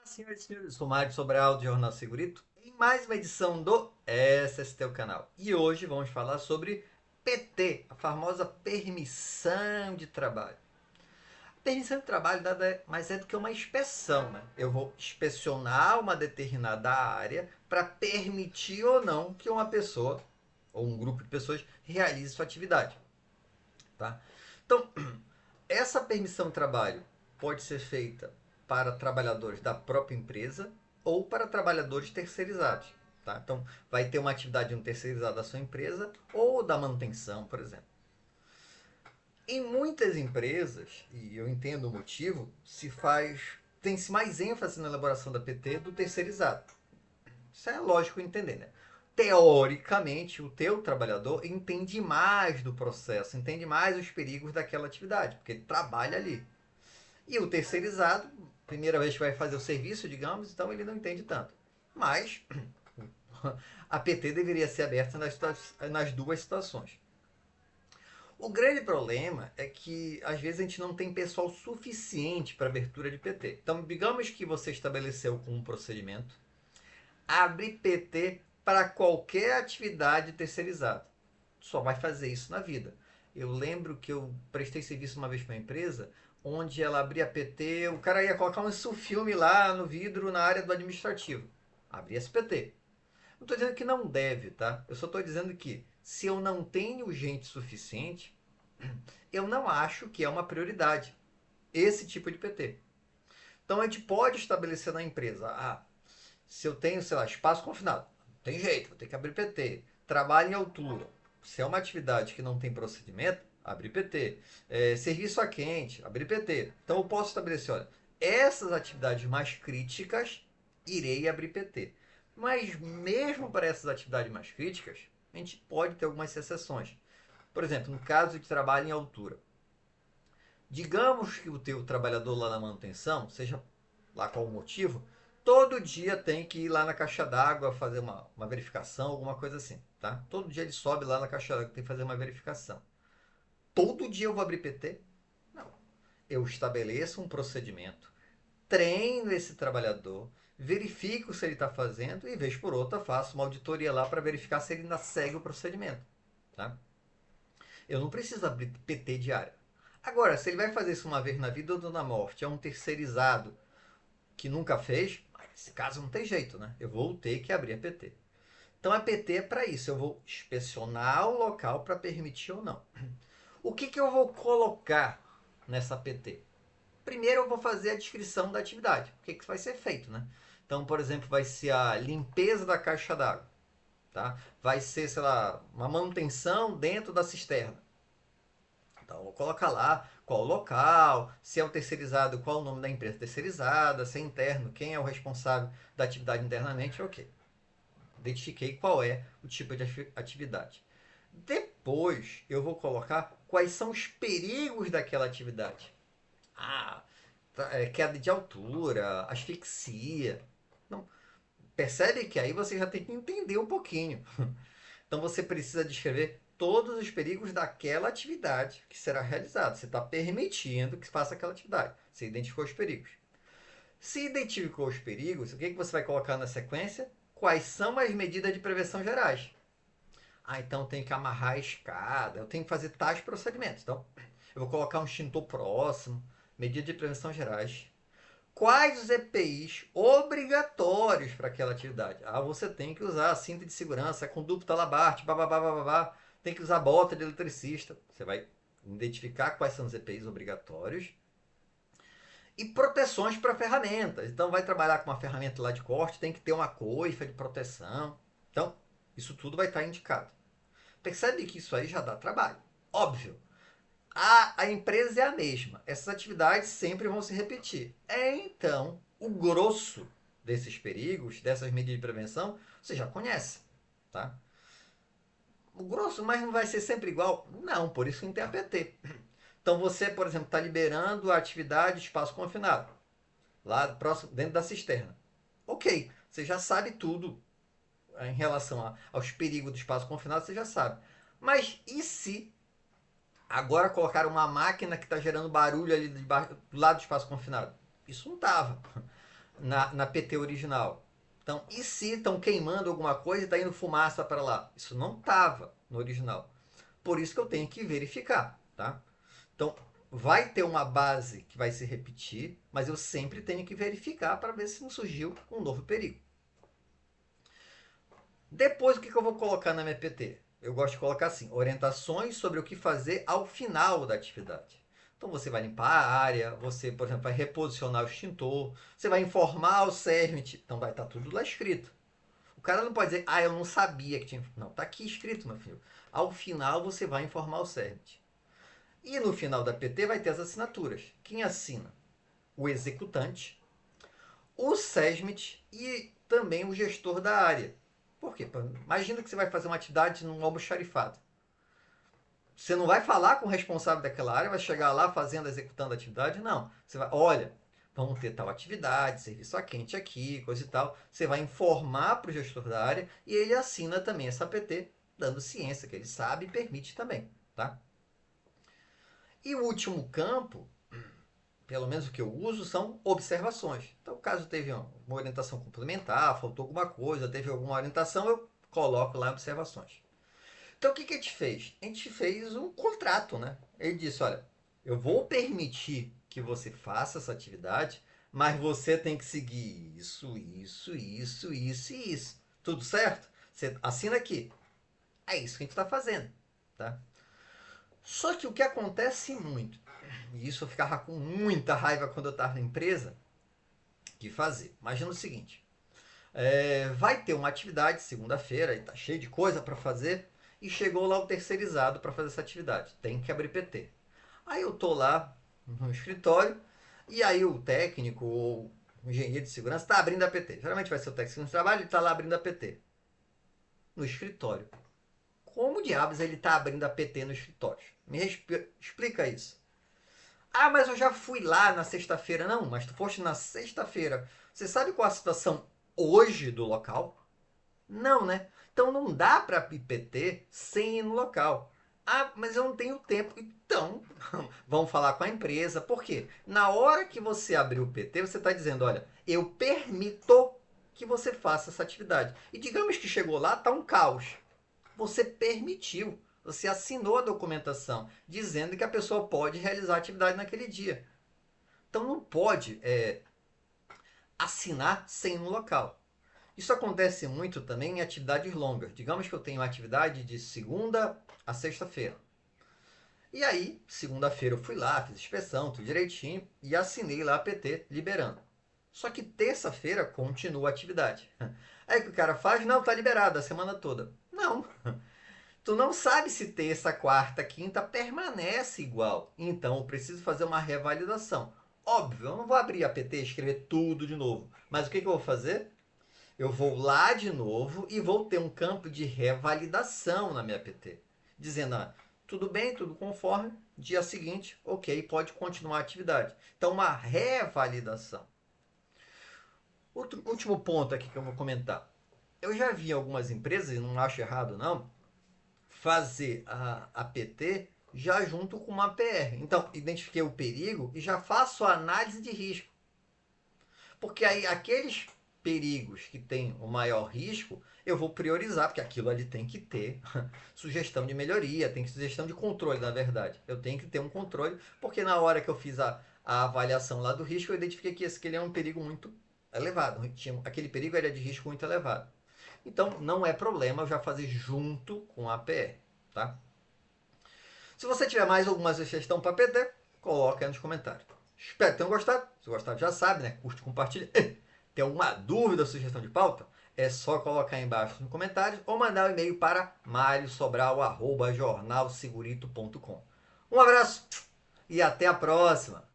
Senhoras e senhores, sou Mário Sobral do Jornal Segurito, em mais uma edição do SST o canal. E hoje vamos falar sobre PT, a famosa permissão de trabalho. A permissão de trabalho nada mais é do que uma inspeção, né? Eu vou inspecionar uma determinada área para permitir ou não que uma pessoa ou um grupo de pessoas realize sua atividade, tá? Então, essa permissão de trabalho pode ser feita para trabalhadores da própria empresa ou para trabalhadores terceirizados. Tá? Então, vai ter uma atividade de um terceirizado da sua empresa ou da manutenção, por exemplo. Em muitas empresas, e eu entendo o motivo, tem-se mais ênfase na elaboração da PT do terceirizado. Isso é lógico entender, né? Teoricamente, o teu trabalhador entende mais do processo, entende mais os perigos daquela atividade, porque ele trabalha ali. E o terceirizado, primeira vez que vai fazer o serviço, digamos, então ele não entende tanto. Mas a PT deveria ser aberta nas duas situações. O grande problema é que às vezes a gente não tem pessoal suficiente para abertura de PT. Então, digamos que você estabeleceu com um procedimento, abre PT para qualquer atividade terceirizada. Só vai fazer isso na vida. Eu lembro que eu prestei serviço uma vez para uma empresa onde ela abria PT, o cara ia colocar um filme lá no vidro na área do administrativo. Abria SPT. Não estou dizendo que não deve, tá? Eu só estou dizendo que se eu não tenho gente suficiente, eu não acho que é uma prioridade esse tipo de PT. Então a gente pode estabelecer na empresa, se eu tenho, sei lá, espaço confinado, não tem jeito, vou ter que abrir PT. Trabalho em altura, se é uma atividade que não tem procedimento, abre PT. Serviço a quente, abre PT. Então eu posso estabelecer, olha, essas atividades mais críticas, irei abrir PT. Mas mesmo para essas atividades mais críticas, a gente pode ter algumas exceções. Por exemplo, no caso de trabalho em altura. Digamos que o teu trabalhador lá na manutenção, seja lá qual o motivo, todo dia tem que ir lá na caixa d'água fazer uma verificação, alguma coisa assim, tá? Todo dia ele sobe lá na caixa d'água, tem que fazer uma verificação. Todo dia eu vou abrir PT? Não. Eu estabeleço um procedimento, treino esse trabalhador, verifico se ele está fazendo e, vez por outra, faço uma auditoria lá para verificar se ele ainda segue o procedimento, tá? Eu não preciso abrir PT diário. Agora, se ele vai fazer isso uma vez na vida ou na morte, é um terceirizado que nunca fez, nesse caso não tem jeito, né? Eu vou ter que abrir a PT. Então a PT é para isso, eu vou inspecionar o local para permitir ou não. O que eu vou colocar nessa PT? Primeiro eu vou fazer a descrição da atividade, o que vai ser feito, né? Então, por exemplo, vai ser a limpeza da caixa d'água, tá? Vai ser, sei lá, uma manutenção dentro da cisterna. Então, vou colocar lá qual o local, se é o terceirizado, qual o nome da empresa terceirizada, se é interno, quem é o responsável da atividade internamente, ok. Identifiquei qual é o tipo de atividade. Depois, eu vou colocar quais são os perigos daquela atividade. Ah, queda de altura, asfixia. Não, percebe que aí você já tem que entender um pouquinho. Então você precisa descrever todos os perigos daquela atividade que será realizada. Você está permitindo que faça aquela atividade. Você identificou os perigos. Se identificou os perigos, o que você vai colocar na sequência? Quais são as medidas de prevenção gerais? Então eu tenho que amarrar a escada, eu tenho que fazer tais procedimentos. Então, eu vou colocar um extintor próximo, medidas de prevenção gerais. Quais os EPIs obrigatórios para aquela atividade? Você tem que usar a cinta de segurança, conduta Labarte, bababá, bababá. Tem que usar bota de eletricista. Você vai identificar quais são os EPIs obrigatórios. E proteções para ferramentas. Então, vai trabalhar com uma ferramenta lá de corte, tem que ter uma coifa de proteção. Então, isso tudo vai estar indicado. Percebe que isso aí já dá trabalho. Óbvio, a empresa é a mesma. Essas atividades sempre vão se repetir. Então, o grosso desses perigos, dessas medidas de prevenção, você já conhece. Tá? O grosso, mas não vai ser sempre igual? Não, por isso que não tem APT. Então você, por exemplo, está liberando a atividade de espaço confinado, lá próximo, dentro da cisterna. Ok, você já sabe tudo em relação aos perigos do espaço confinado, você já sabe. Mas e se agora colocaram uma máquina que está gerando barulho ali do lado do espaço confinado? Isso não estava. na PT original. Então, e se estão queimando alguma coisa e está indo fumaça para lá? Isso não estava no original. Por isso que eu tenho que verificar, tá? Então, vai ter uma base que vai se repetir, mas eu sempre tenho que verificar para ver se não surgiu um novo perigo. Depois, o que eu vou colocar na minha PT? Eu gosto de colocar assim, orientações sobre o que fazer ao final da atividade. Então, você vai limpar a área, você, por exemplo, vai reposicionar o extintor, você vai informar o CERMIT, então vai estar tudo lá escrito. O cara não pode dizer, eu não sabia que tinha... Não, está aqui escrito, meu filho. Ao final, você vai informar o CERMIT. E no final da PT vai ter as assinaturas. Quem assina? O executante, o SESMIT e também o gestor da área. Por quê? Imagina que você vai fazer uma atividade num almoxarifado. Você não vai falar com o responsável daquela área, vai chegar lá fazendo, executando a atividade, não. Você vai, olha, vamos ter tal atividade, serviço a quente aqui, coisa e tal. Você vai informar para o gestor da área e ele assina também essa PT, dando ciência que ele sabe e permite também, tá? E o último campo, pelo menos o que eu uso, são observações. Então, caso teve uma orientação complementar, faltou alguma coisa, teve alguma orientação, eu coloco lá observações. Então, o que a gente fez? A gente fez um contrato, né? Ele disse, olha, eu vou permitir que você faça essa atividade, mas você tem que seguir isso, isso, isso, isso e isso. Tudo certo? Você assina aqui. É isso que a gente está fazendo, tá? Só que o que acontece muito, e isso eu ficava com muita raiva quando eu estava na empresa, de fazer. Imagina o seguinte, vai ter uma atividade segunda-feira, e tá cheio de coisa para fazer, e chegou lá o terceirizado para fazer essa atividade. Tem que abrir PT. Aí eu tô lá no escritório, e aí o técnico ou o engenheiro de segurança está abrindo a PT. Geralmente vai ser o técnico de trabalho, ele está lá abrindo a PT. No escritório. Como diabos ele está abrindo a PT no escritório? Me explica isso. Mas eu já fui lá na sexta-feira. Não, mas tu foste na sexta-feira. Você sabe qual a situação hoje do local? Não, né? Então não dá para PT sem ir no local. Mas eu não tenho tempo. Então, vamos falar com a empresa. Por quê? Na hora que você abrir o PT, você está dizendo, olha, eu permito que você faça essa atividade. E digamos que chegou lá, está um caos. Você permitiu. Você assinou a documentação dizendo que a pessoa pode realizar a atividade naquele dia. Então não pode assinar sem ir no local. Isso acontece muito também em atividades longas. Digamos que eu tenho uma atividade de segunda a sexta-feira. E aí, segunda-feira eu fui lá, fiz inspeção, tudo direitinho, e assinei lá a PT liberando. Só que terça-feira continua a atividade. Aí o que o cara faz? Não, tá liberado a semana toda. Não. Tu não sabe se terça, quarta, quinta permanece igual. Então eu preciso fazer uma revalidação. Óbvio, eu não vou abrir a PT e escrever tudo de novo. Mas o que eu vou fazer? Eu vou lá de novo e vou ter um campo de revalidação na minha PT. Dizendo, tudo bem, tudo conforme, dia seguinte, ok, pode continuar a atividade. Então, uma revalidação. Outro último ponto aqui que eu vou comentar. Eu já vi algumas empresas, e não acho errado não, fazer a PT já junto com uma PR. Então, identifiquei o perigo e já faço a análise de risco. Porque aí aqueles perigos que têm o maior risco, eu vou priorizar, porque aquilo ali tem que ter sugestão de melhoria, tem que sugestão de controle, na verdade. Eu tenho que ter um controle, porque na hora que eu fiz a avaliação lá do risco, eu identifiquei que esse é um perigo muito elevado. Aquele perigo era de risco muito elevado. Então, não é problema eu já fazer junto com a APR, tá? Se você tiver mais alguma sugestão para PT, coloque aí nos comentários. Espero que tenham gostado. Se gostado, já sabe, né? Curte, compartilha. Tem alguma dúvida ou sugestão de pauta? É só colocar aí embaixo nos comentários ou mandar um e-mail para mariosobral@jornalsegurito.com. Um abraço e até a próxima!